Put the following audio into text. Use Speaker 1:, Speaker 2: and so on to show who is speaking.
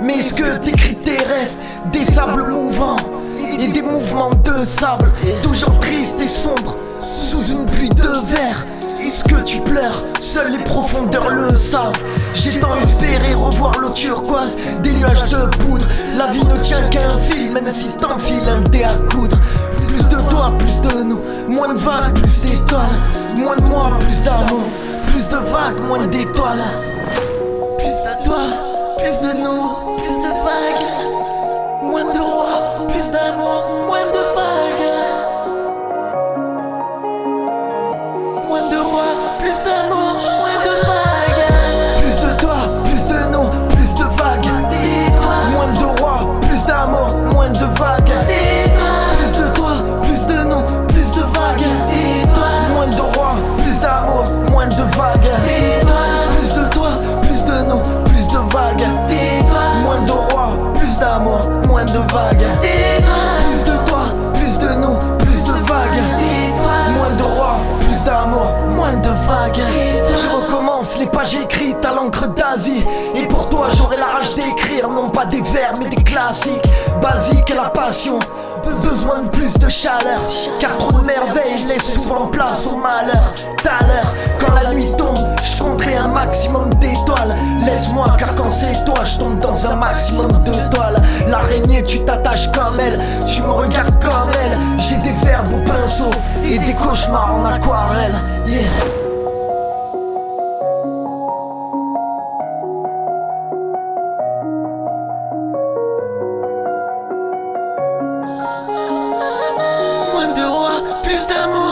Speaker 1: Mais est-ce que t'écris tes rêves, des sables mouvants et des mouvements de sable, toujours triste et sombre, sous une pluie de verre? Est-ce que tu pleures? Seules les profondeurs le savent. J'ai tant espéré revoir l'eau turquoise, des nuages de poudre. La vie ne tient qu'à un fil, même si t'enfiles un dé à coudre. Plus de toi, plus de nous, moins de vagues, plus d'étoiles. Moins de moi, plus d'amour, plus de vagues, moins d'étoiles. Plus de toi, plus de nous, plus de vagues. Moins de rois, plus d'amour, moins de vagues. Moins de rois, plus d'amour, moins de vagues. Plus de toi, plus de nous, plus de vagues. Moins de rois, plus d'amour, moins de vagues. Plus de toi, plus de nous, plus de vagues. Moins de rois, plus d'amour, moins de vagues. Plus de toi, plus de nous, plus de vagues. Moins de rois, plus d'amour, moins de vagues. Plus de toi, plus de nous, plus de vagues. Moins de rois, plus d'amour, moins de vagues. Je recommence les pages écrites à l'encre d'Asie. Et pour toi j'aurai la rage d'écrire, non pas des vers mais des classiques. Basique et la passion, besoin de plus de chaleur. Car trop de merveilles laissent souvent place au malheur. Tout à l'heure, quand la nuit tombe, je compterai un maximum d'étoiles. Laisse-moi car quand c'est toi, je tombe dans un maximum de toiles. L'araignée, tu t'attaches comme elle, tu me regardes comme elle. J'ai des verbes au pinceau et des cauchemars en aquarelle. Yeah. Moins de rois, plus d'amour.